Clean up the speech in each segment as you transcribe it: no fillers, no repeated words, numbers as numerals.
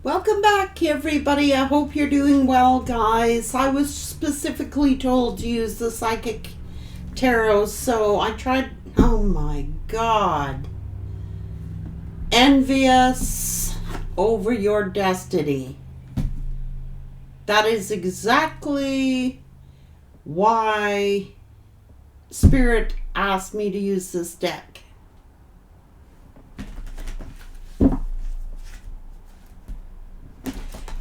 Welcome back, everybody. I hope you're doing well, guys. I was specifically told to use the Psychic Tarot, so I tried. Oh my God. Envious over your destiny. That is exactly why Spirit asked me to use this deck.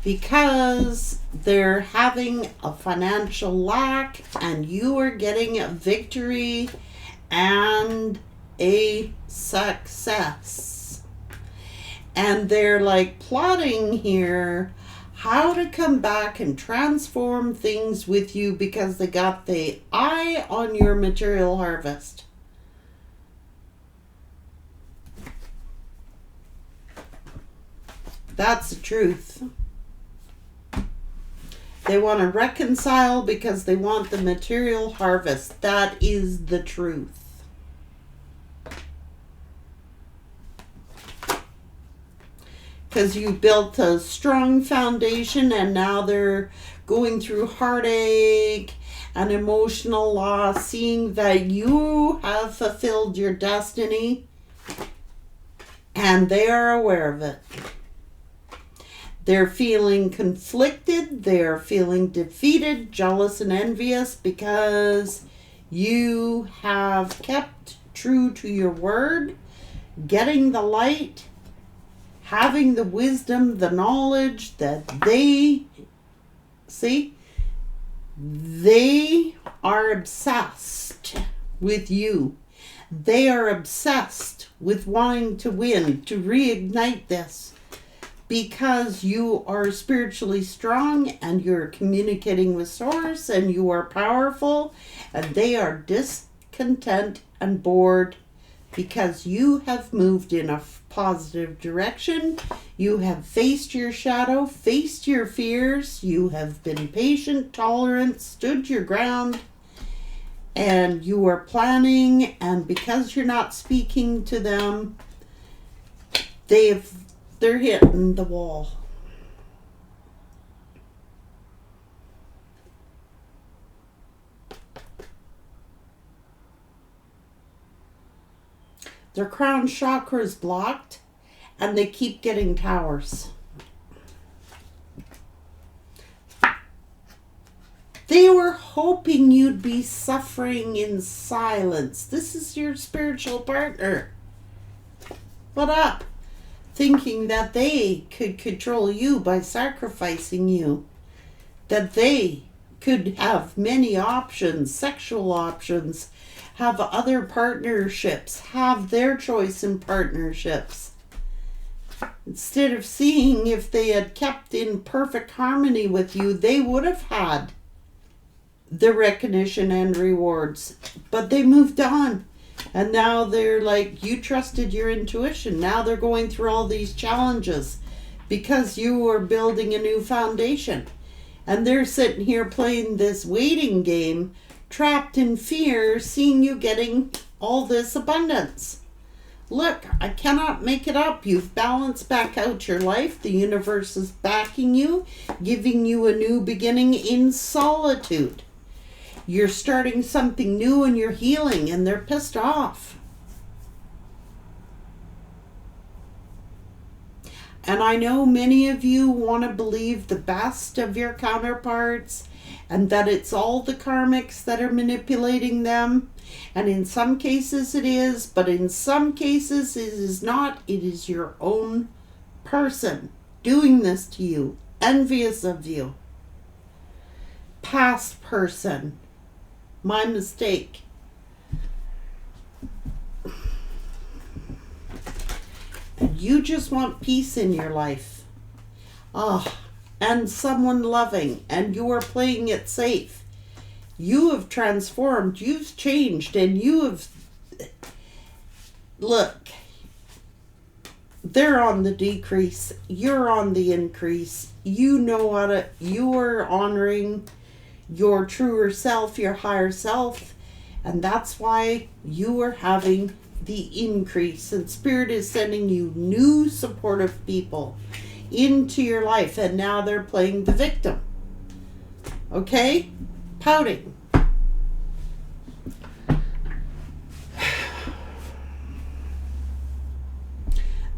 Because they're having a financial lack and you are getting a victory and a success. And they're like plotting here how to come back and transform things with you because they got the eye on your material harvest. That's the truth. They want to reconcile because they want the material harvest. That is the truth. Because you built a strong foundation and now they're going through heartache and emotional loss, seeing that you have fulfilled your destiny and they are aware of it. They're feeling conflicted, they're feeling defeated, jealous, and envious because you have kept true to your word, getting the light, having the wisdom, the knowledge that they are obsessed with you. They are obsessed with wanting to win, to reignite this. Because you are spiritually strong and you're communicating with Source and you are powerful, and they are discontent and bored because you have moved in a positive direction. You have faced your shadow, faced your fears. You have been patient, tolerant, stood your ground, and you are planning. And because you're not speaking to them, they're hitting the wall. Their crown chakra is blocked and they keep getting towers. They were hoping you'd be suffering in silence. This is your spiritual partner. What up? Thinking that they could control you by sacrificing you. That they could have many options, sexual options, have other partnerships, have their choice in partnerships. Instead of seeing if they had kept in perfect harmony with you, they would have had the recognition and rewards. But they moved on. And now they're like, you trusted your intuition. Now they're going through all these challenges because you are building a new foundation. And they're sitting here playing this waiting game, trapped in fear, seeing you getting all this abundance. Look, I cannot make it up. You've balanced back out your life. The universe is backing you, giving you a new beginning in solitude. You're starting something new and you're healing, and they're pissed off. And I know many of you want to believe the best of your counterparts and that it's all the karmics that are manipulating them. And in some cases it is, but in some cases it is not. It is your own person doing this to you, envious of you. Past person. My mistake. And you just want peace in your life. And someone loving, and you are playing it safe. You have transformed, you've changed, and you have... Look, they're on the decrease. You're on the increase. You know how to... You are honoring your truer self, your higher self, and that's why you are having the increase. And Spirit is sending you new supportive people. into your life, and now they're playing the victim. Okay? Pouting.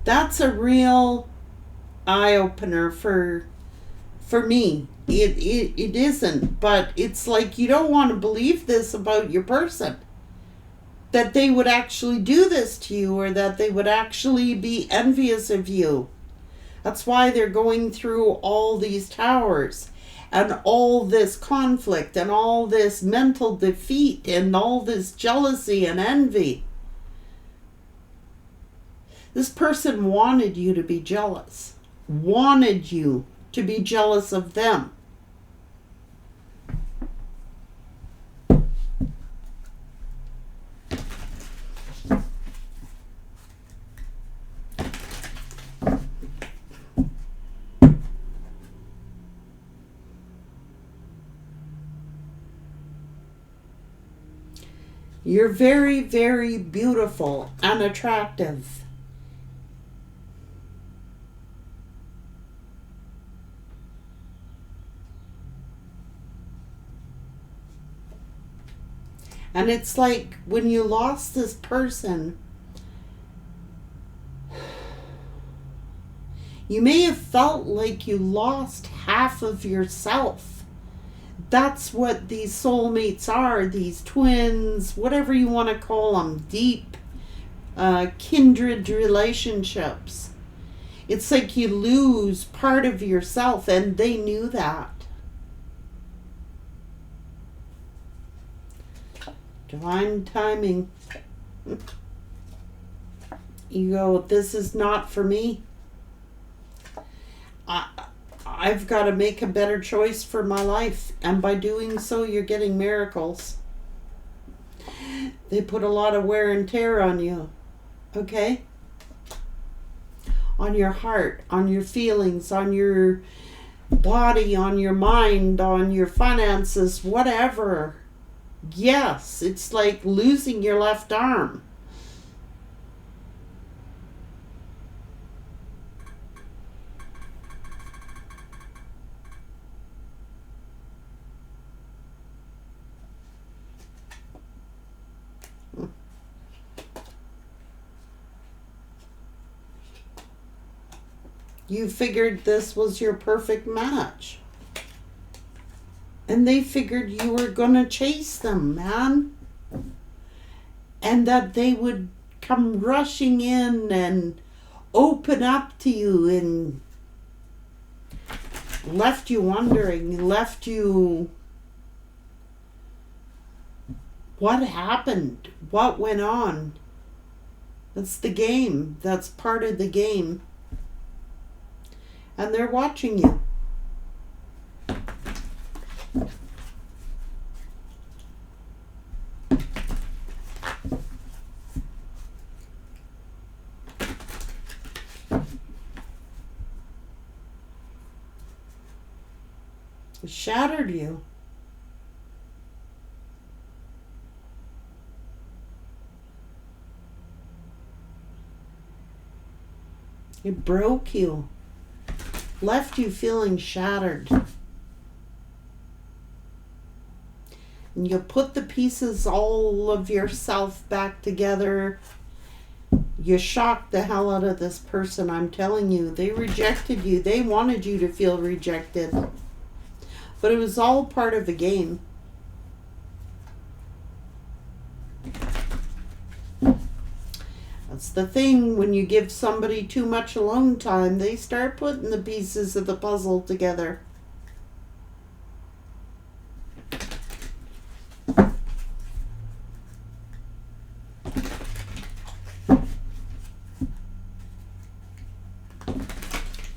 That's a real eye-opener for me. It isn't, but it's like you don't want to believe this about your person. That they would actually do this to you, or that they would actually be envious of you. That's why they're going through all these towers and all this conflict and all this mental defeat and all this jealousy and envy. This person wanted you to be jealous, wanted you to be jealous of them. You're very, very beautiful and attractive. And it's like when you lost this person, you may have felt like you lost half of yourself. That's what these soulmates are, these twins, whatever you want to call them, deep, kindred relationships. It's like you lose part of yourself, and they knew that. Divine timing. You go, this is not for me. I've got to make a better choice for my life. And by doing so, you're getting miracles. They put a lot of wear and tear on you. Okay? On your heart, on your feelings, on your body, on your mind, on your finances, whatever. Yes, it's like losing your left arm. You figured this was your perfect match. And they figured you were going to chase them, man. And that they would come rushing in and open up to you, and left you wondering, left you... What happened? What went on? That's the game. That's part of the game. And they're watching you. It shattered you. It broke you. Left you feeling shattered. And you put the pieces, all of yourself, back together. You shocked the hell out of this person, I'm telling you. They rejected you. They wanted you to feel rejected. But it was all part of the game. That's the thing, when you give somebody too much alone time, they start putting the pieces of the puzzle together.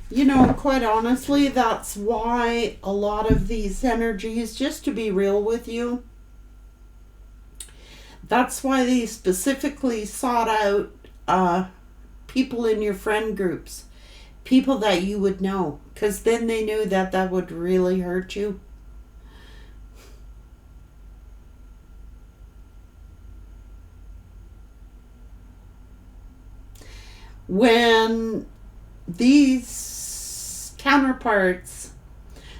You know, quite honestly, that's why a lot of these energies, just to be real with you, that's why they specifically sought out people in your friend groups, people that you would know, because then they knew that that would really hurt you. When these counterparts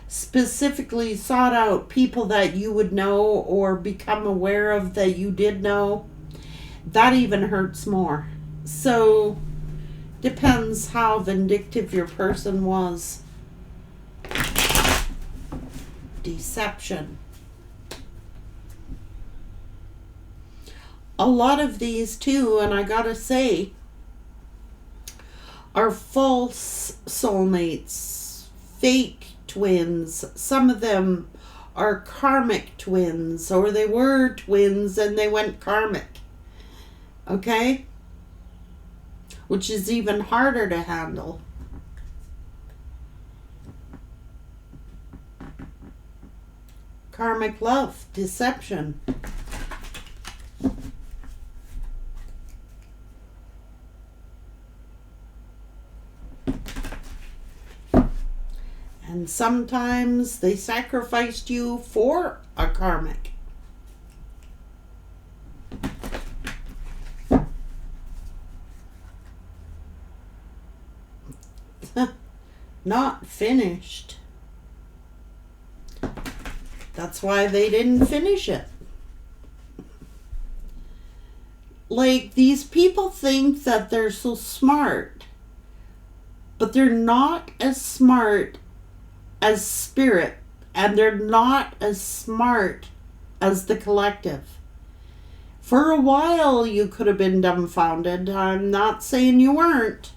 specifically sought out people that you would know or become aware of that you did know, that even hurts more. So, depends how vindictive your person was. Deception. A lot of these too, and I gotta say, are false soulmates, fake twins. Some of them are karmic twins, or they were twins and they went karmic. Okay? Which is even harder to handle. Karmic love, deception. And sometimes they sacrificed you for a karmic. Not finished. That's why they didn't finish it. Like, these people think that they're so smart, but they're not as smart as spirit, and they're not as smart as the collective. For a while you could have been dumbfounded. I'm not saying you weren't,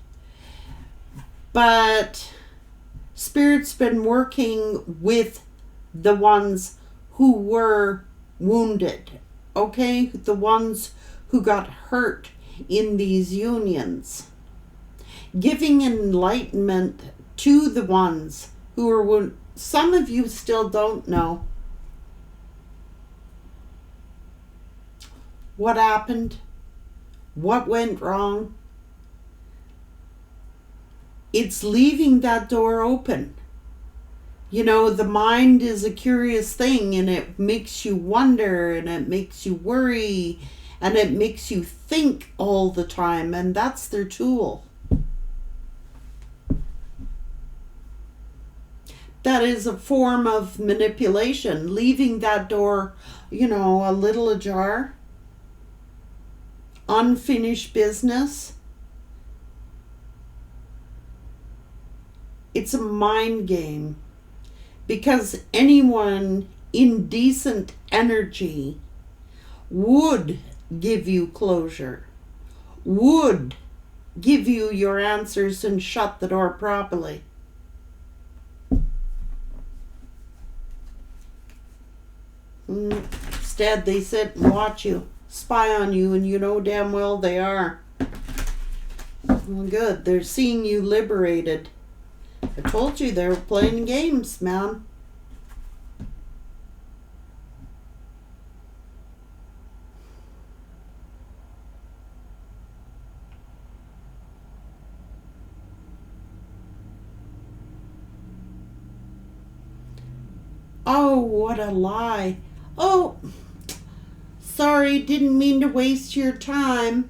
but spirit's been working with the ones who were wounded, okay? The ones who got hurt in these unions, giving enlightenment to the ones who are, some of you still don't know what happened, what went wrong. It's leaving that door open. You know, the mind is a curious thing, and it makes you wonder, and it makes you worry, and it makes you think all the time, and that's their tool. That is a form of manipulation, leaving that door, you know, a little ajar. Unfinished business. It's a mind game, because anyone in decent energy would give you closure, would give you your answers and shut the door properly. Instead, they sit and watch you, spy on you, and you know damn well they are. Well, good. They're seeing you liberated. I told you they were playing games, man. Oh, what a lie. Oh, sorry, didn't mean to waste your time.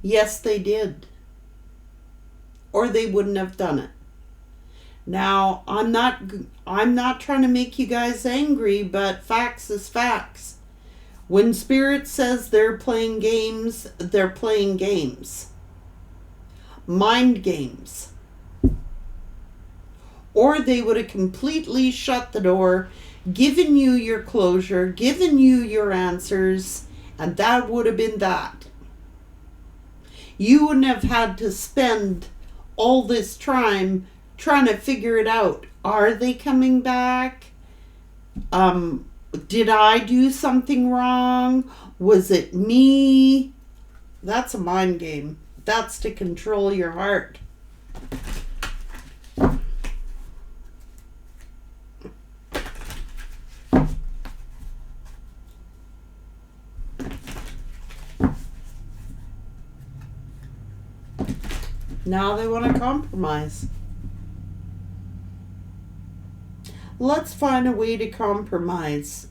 Yes, they did. Or they wouldn't have done it. Now, I'm not trying to make you guys angry, but facts is facts. When Spirit says they're playing games, they're playing games. Mind games. Or they would have completely shut the door, given you your closure, given you your answers, and that would have been that. You wouldn't have had to spend all this time trying to figure it out. Are they coming back? Did I do something wrong? Was it me? That's a mind game. That's to control your heart. Now they want to compromise. Let's find a way to compromise.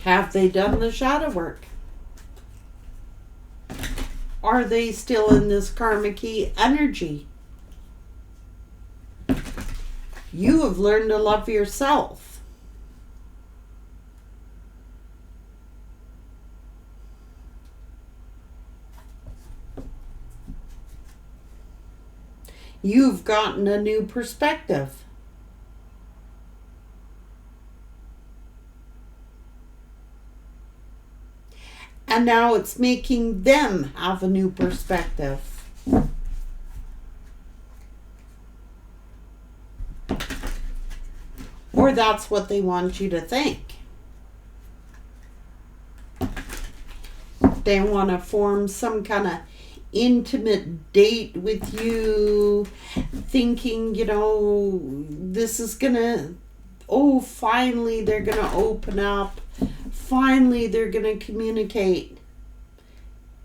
Have they done the shadow work? Are they still in this karmic energy? You have learned to love yourself. You've gotten a new perspective. And now it's making them have a new perspective. Or that's what they want you to think. They want to form some kind of intimate date with you, thinking, this is gonna, finally they're gonna open up. Finally, they're going to communicate.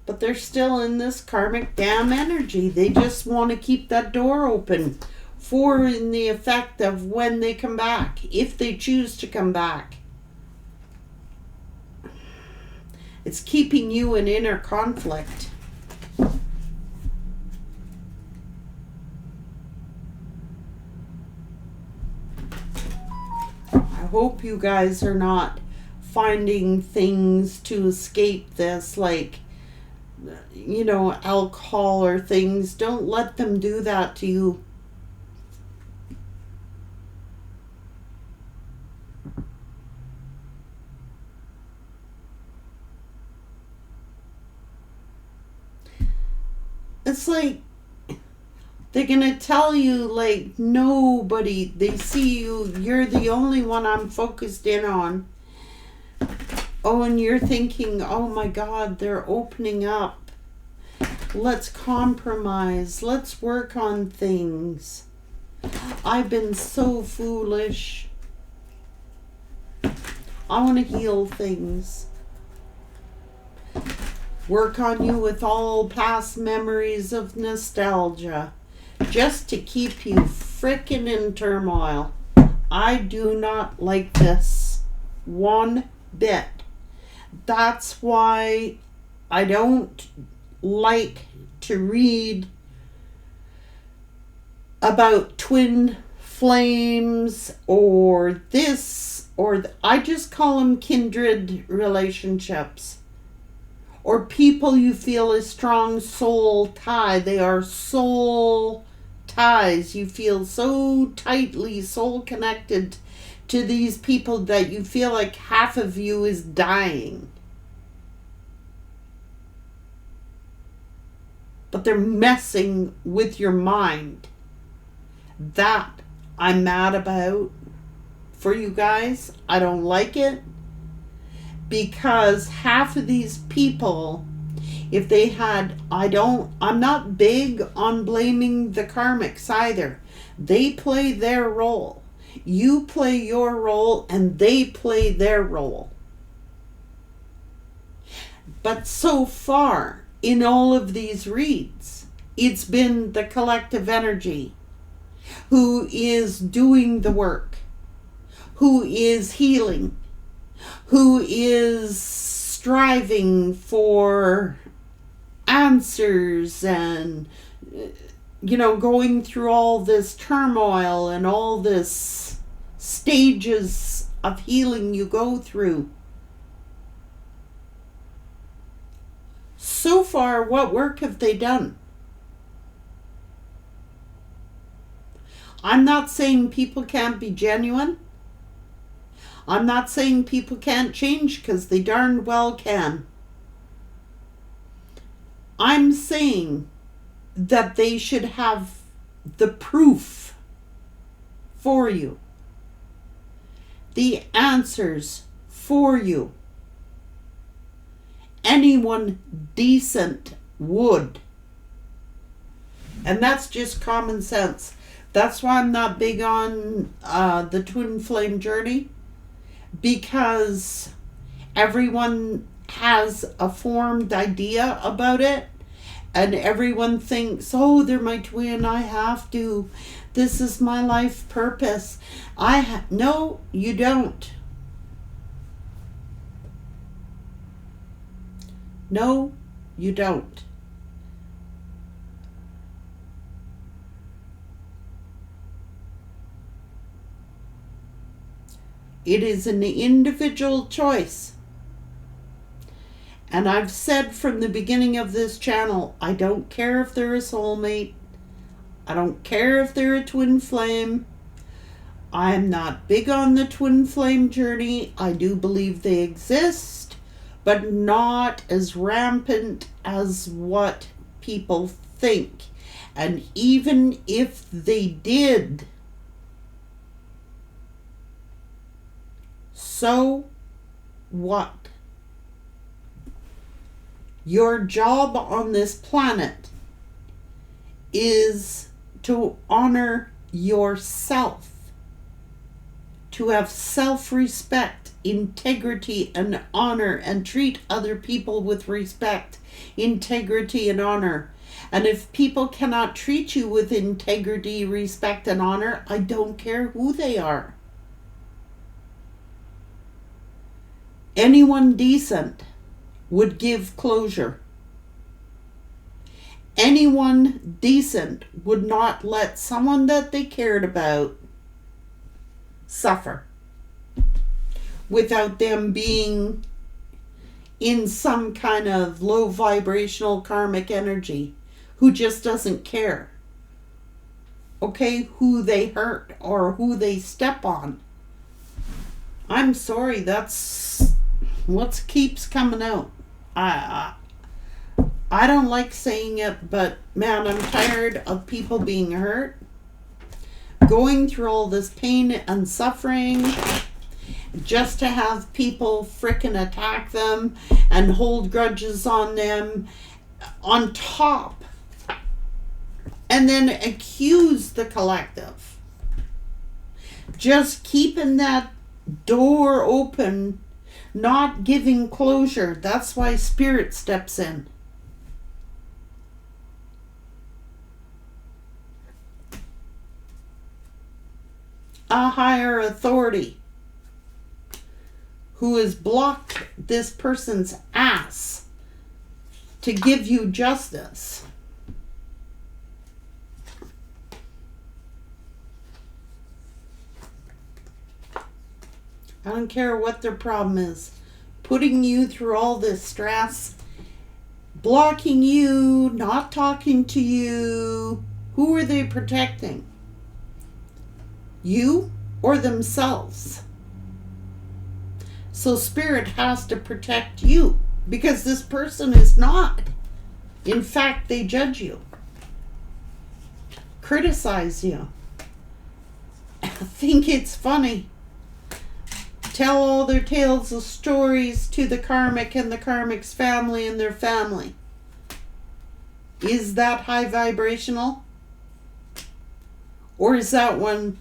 But they're still in this karmic damn energy. They just want to keep that door open for in the effect of when they come back, if they choose to come back. It's keeping you in inner conflict. I hope you guys are not finding things to escape this, like, alcohol or things. Don't let them do that to you. It's like they're gonna tell you, like, nobody, they see you, you're the only one I'm focused in on. And you're thinking, oh my God, they're opening up. Let's compromise. Let's work on things. I've been so foolish. I want to heal things. Work on you with all past memories of nostalgia. Just to keep you frickin' in turmoil. I do not like this one bit. That's why I don't like to read about twin flames or this or I just call them kindred relationships, or people you feel a strong soul tie. They are soul ties. You feel so tightly soul connected to these people that you feel like half of you is dying. But they're messing with your mind. That I'm mad about for you guys. I don't like it. Because half of these people, if they had, I'm not big on blaming the karmics either. They play their role. You play your role and they play their role. But so far, in all of these reads, it's been the collective energy who is doing the work, who is healing, who is striving for answers and, going through all this turmoil and all this stages of healing you go through. So far, what work have they done? I'm not saying people can't be genuine. I'm not saying people can't change, because they darn well can. I'm saying that they should have the proof for you, the answers for you. Anyone decent would. And that's just common sense. That's why I'm not big on the twin flame journey, because everyone has a formed idea about it, and everyone thinks, oh, they're my twin, I have to. This is my life purpose. No, you don't. No, you don't. It is an individual choice. And I've said from the beginning of this channel, I don't care if they're a soulmate. I don't care if they're a twin flame. I'm not big on the twin flame journey. I do believe they exist, but not as rampant as what people think. And even if they did, so what? Your job on this planet is to honor yourself, to have self-respect, integrity, and honor, and treat other people with respect, integrity, and honor. And if people cannot treat you with integrity, respect, and honor, I don't care who they are. Anyone decent would give closure. Anyone decent would not let someone that they cared about suffer without them being in some kind of low vibrational karmic energy, who just doesn't care, okay, who they hurt or who they step on. I'm sorry, that's what keeps coming out. I don't like saying it, but man, I'm tired of people being hurt, going through all this pain and suffering, just to have people frickin' attack them and hold grudges on them on top, and then accuse the collective. Just keeping that door open, not giving closure. That's why Spirit steps in. A higher authority who has blocked this person's ass to give you justice. I don't care what their problem is. Putting you through all this stress, blocking you, not talking to you. Who are they protecting? You or themselves? So Spirit has to protect you, because this person is not. In fact, they judge you, criticize you, think it's funny, tell all their tales of stories to the karmic and the karmic's family and their family. Is that high vibrational? Or is that one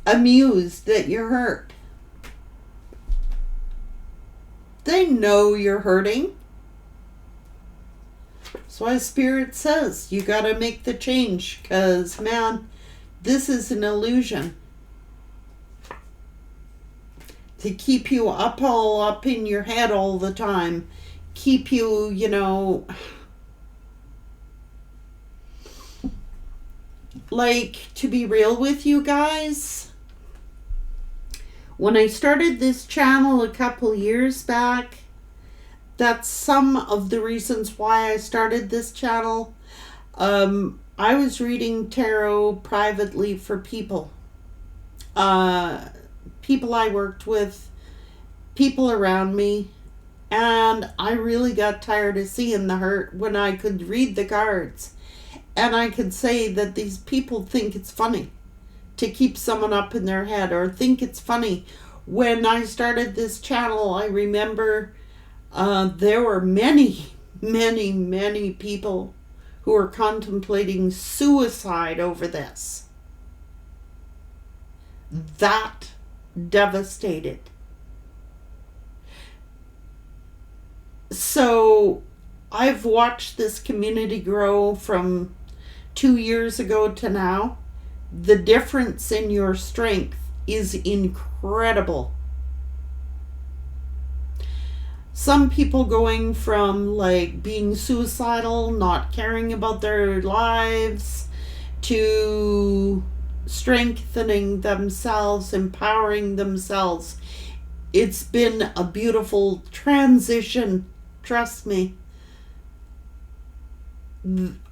amused that you're hurt? They know you're hurting. That's why Spirit says you got to make the change, because man, this is an illusion to keep you all up in your head all the time, keep you, like, to be real with you guys, when I started this channel a couple years back, that's some of the reasons why I started this channel. I was reading tarot privately for people. People I worked with, people around me, and I really got tired of seeing the hurt when I could read the cards. And I could say that these people think it's funny to keep someone up in their head, or think it's funny. When I started this channel, I remember there were many, many, many people who were contemplating suicide over this. That devastated. So I've watched this community grow from 2 years ago to now. The difference in your strength is incredible. Some people going from like being suicidal, not caring about their lives, to strengthening themselves, empowering themselves. It's been a beautiful transition, trust me.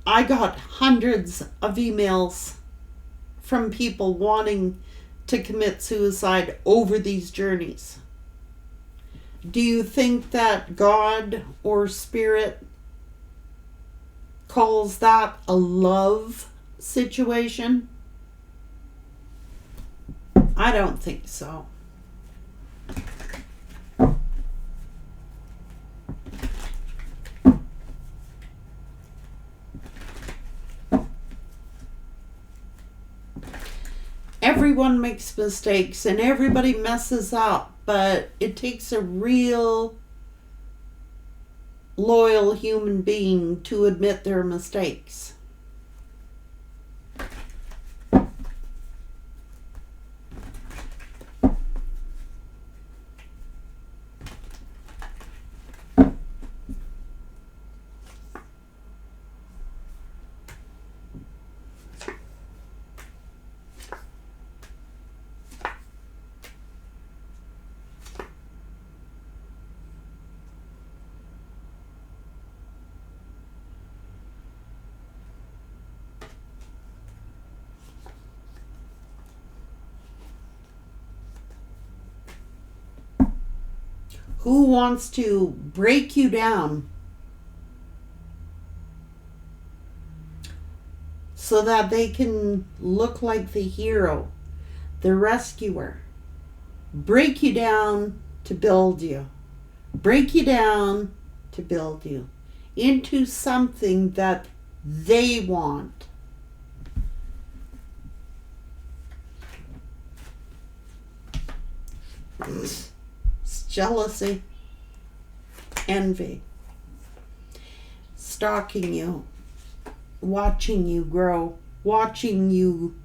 I got hundreds of emails from people wanting to commit suicide over these journeys. Do you think that God or Spirit calls that a love situation? I don't think so. Everyone makes mistakes and everybody messes up, but it takes a real loyal human being to admit their mistakes. Who wants to break you down so that they can look like the hero, the rescuer? Break you down to build you. Break you down to build you into something that they want. It's jealousy, envy, stalking you, watching you grow, watching you.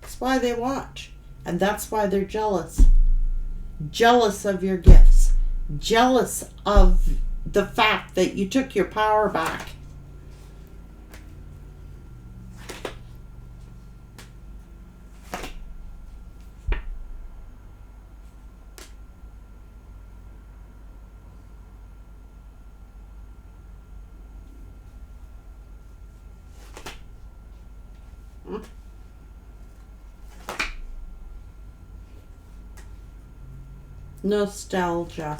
That's why they watch. And that's why they're jealous. Jealous of your gifts. Jealous of the fact that you took your power back. Nostalgia.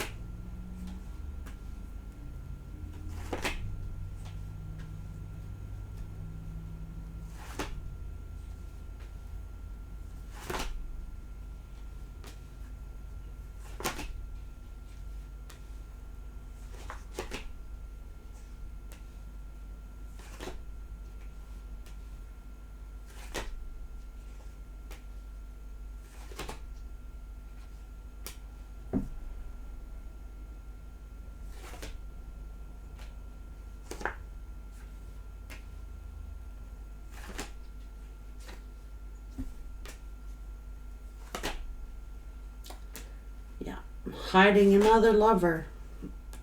Hiding another lover.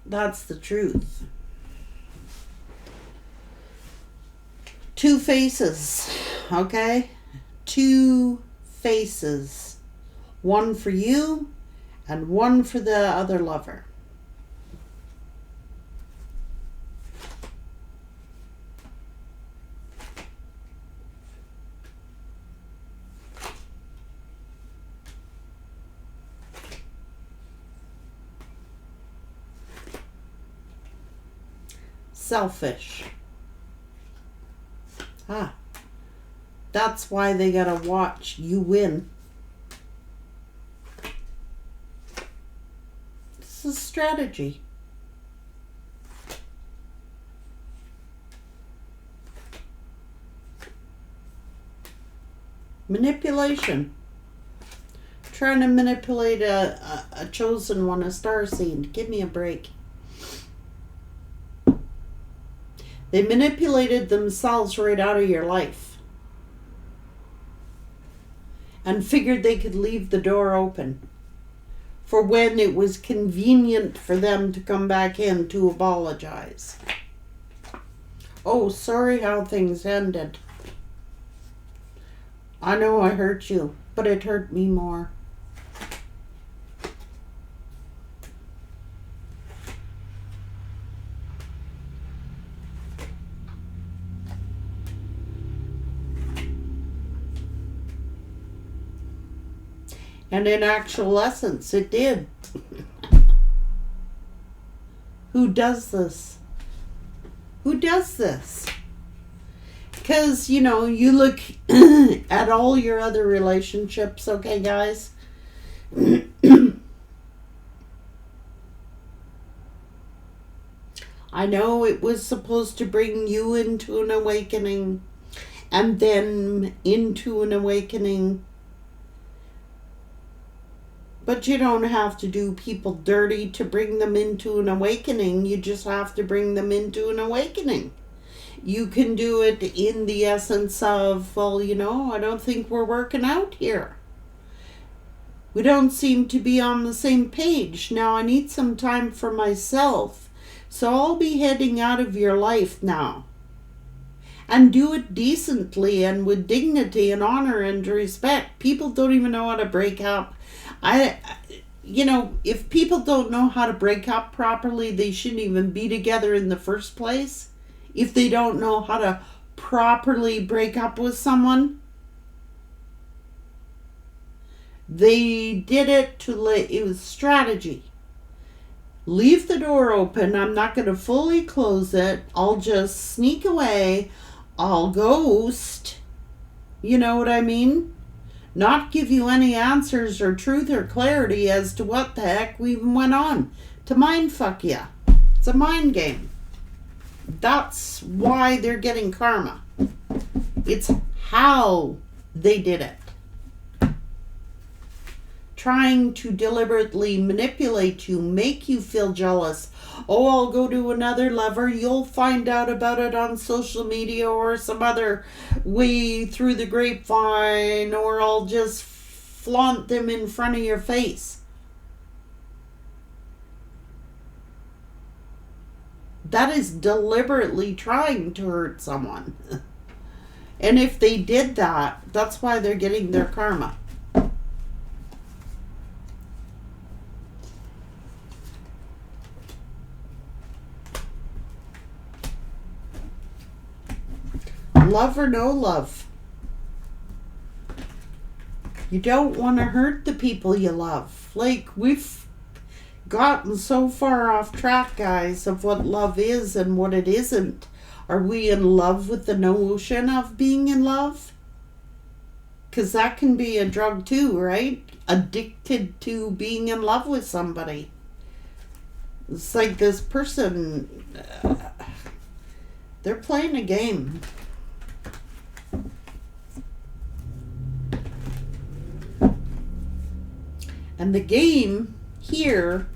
That's the truth. Two faces, okay? Two faces. One for you and one for the other lover. Selfish. That's why they gotta watch you win. This is strategy. Manipulation. Trying to manipulate a chosen one, a starseed. Give me a break. They manipulated themselves right out of your life and figured they could leave the door open for when it was convenient for them to come back in to apologize. Oh, sorry how things ended. I know I hurt you, but it hurt me more. And in actual essence, it did. Who does this? Who does this? Because, you know, you look at all your other relationships, okay, guys? I know it was supposed to bring you into an awakening and then into an awakening. But you don't have to do people dirty to bring them into an awakening. You just have to bring them into an awakening. You can do it in the essence of, well, you know, I don't think we're working out here. We don't seem to be on the same page. Now I need some time for myself. So I'll be heading out of your life now. And do it decently and with dignity and honor and respect. People don't even know how to break up. You know, if people don't know how to break up properly, they shouldn't even be together in the first place. If they don't know how to properly break up with someone, they did it it was strategy. Leave the door open. I'm not going to fully close it. I'll just sneak away. I'll ghost. You know what I mean? Not give you any answers or truth or clarity as to what the heck we even went on to mind fuck you. It's a mind game. That's why they're getting karma. It's how they did it. Trying to deliberately manipulate you, make you feel jealous. Oh, I'll go to another lover. You'll find out about it on social media or some other way through the grapevine, or I'll just flaunt them in front of your face. That is deliberately trying to hurt someone. And if they did that, that's why they're getting their karma. Love or no love. You don't want to hurt the people you love. Like, we've gotten so far off track, guys, of what love is and what it isn't. Are we in love with the notion of being in love? Because that can be a drug too, right? Addicted to being in love with somebody. It's like this person, they're playing a game. And the game here,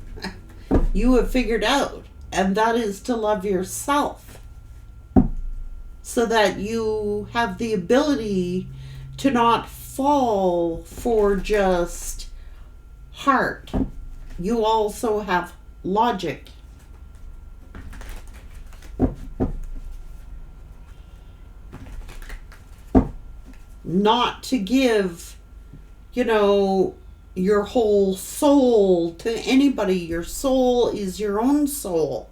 you have figured out, and that is to love yourself so that you have the ability to not fall for just heart. You also have logic. Not to give, you know, your whole soul to anybody. Your soul is your own soul.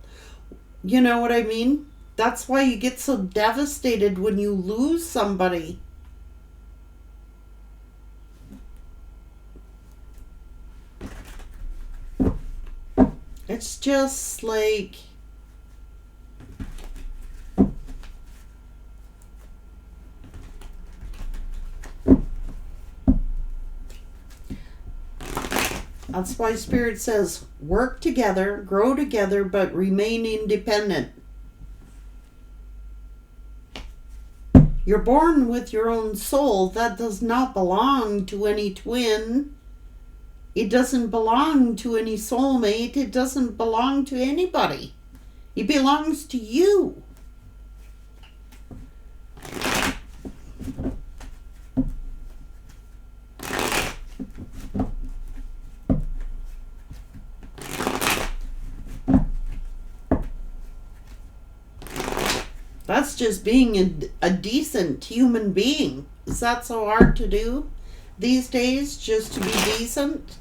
You know what I mean? That's why you get so devastated when you lose somebody. It's just like, that's why Spirit says, work together, grow together, but remain independent. You're born with your own soul. That does not belong to any twin. It doesn't belong to any soulmate. It doesn't belong to anybody. It belongs to you. That's just being a decent human being. Is that so hard to do these days, just to be decent?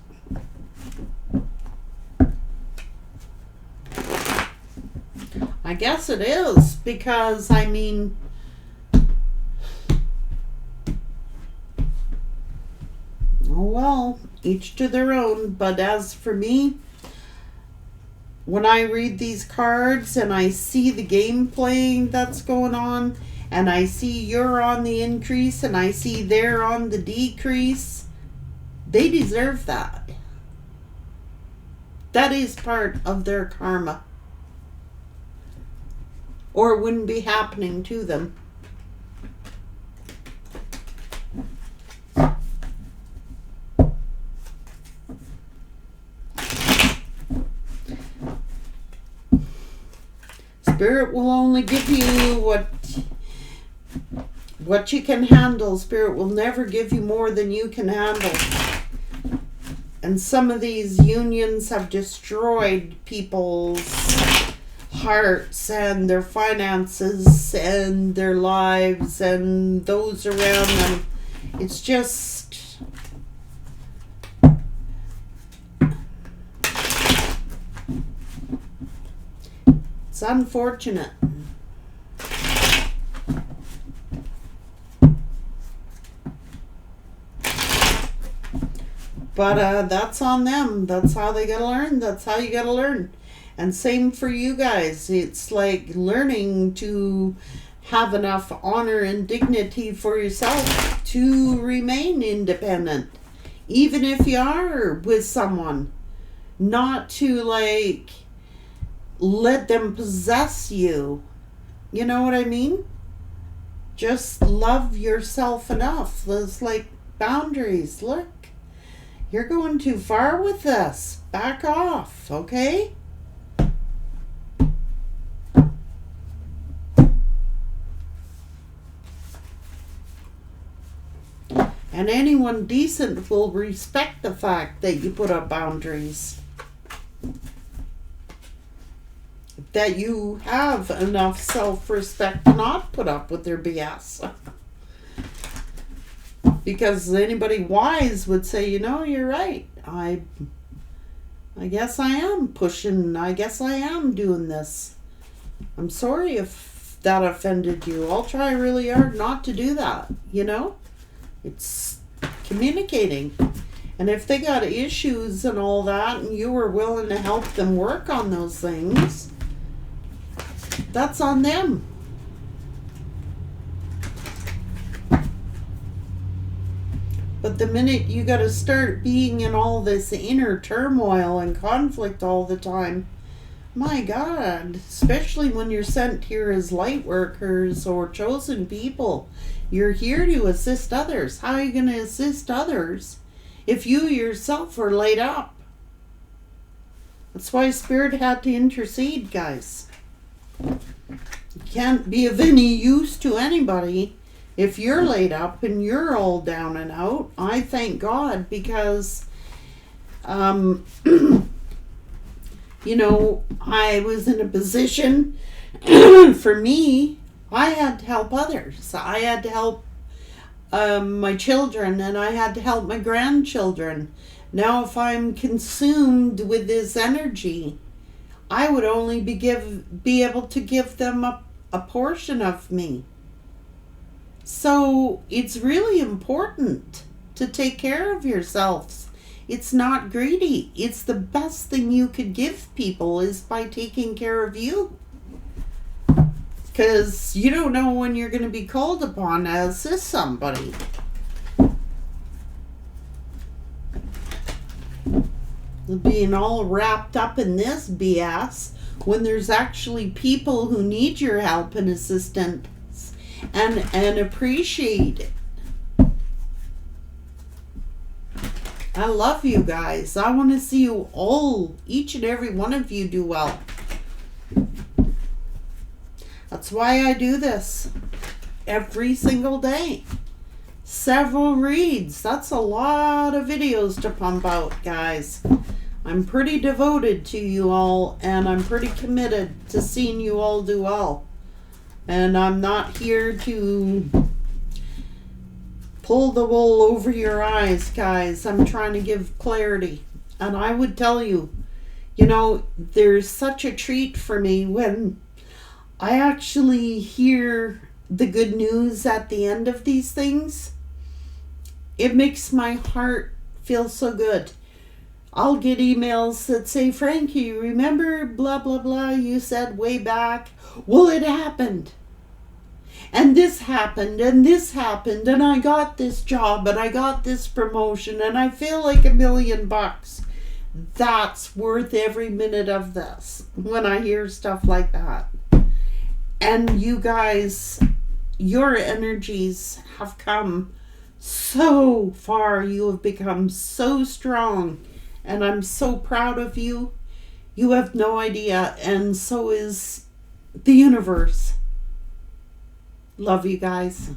I guess it is, because, I mean, oh well, each to their own. But as for me, when I read these cards and I see the game playing that's going on, and I see you're on the increase and I see they're on the decrease, they deserve that. That is part of their karma, or it wouldn't be happening to them. Spirit will only give you what you can handle. Spirit will never give you more than you can handle. And some of these unions have destroyed people's hearts and their finances and their lives and those around them. It's just... it's unfortunate. But that's on them. That's how they gotta learn. That's how you gotta learn. And same for you guys. It's like learning to have enough honor and dignity for yourself to remain independent. Even if you are with someone. Not to like let them possess you. You know what I mean? Just love yourself enough. There's like boundaries. Look. You're going too far with this. Back off, okay? And anyone decent will respect the fact that you put up boundaries. That you have enough self-respect to not put up with their BS. Because anybody wise would say, you know, you're right. I guess I am pushing. I guess I am doing this. I'm sorry if that offended you. I'll try really hard not to do that, you know? It's communicating. And if they got issues and all that, and you were willing to help them work on those things, that's on them. But the minute you got to start being in all this inner turmoil and conflict all the time, my God, especially when you're sent here as light workers or chosen people, you're here to assist others. How are you going to assist others if you yourself are laid up? That's why Spirit had to intercede, guys. You can't be of any use to anybody if you're laid up and you're all down and out. I thank God, because, you know, I was in a position, for me, I had to help others. I had to help my children, and I had to help my grandchildren. Now, if I'm consumed with this energy, I would only be able to give them a portion of me. So it's really important to take care of yourselves. It's not greedy. It's the best thing you could give people is by taking care of you. Because you don't know when you're going to be called upon to assist somebody. Being all wrapped up in this BS when there's actually people who need your help and assistance and appreciate it. I love you guys. I want to see you all, each and every one of you, do well. That's why I do this every single day. Several reads. That's a lot of videos to pump out, guys. I'm pretty devoted to you all, and I'm pretty committed to seeing you all do well. And I'm not here to pull the wool over your eyes, guys. I'm trying to give clarity. And I would tell you, you know, there's such a treat for me when I actually hear the good news at the end of these things. It makes my heart feel so good. I'll get emails that say, Frankie, remember blah, blah, blah, you said way back? Well, it happened. And this happened, and this happened, and I got this job, and I got this promotion, and I feel like $1,000,000. That's worth every minute of this when I hear stuff like that. And you guys, your energies have come so far. You have become so strong. And I'm so proud of you. You have no idea. And so is the universe. Love you guys.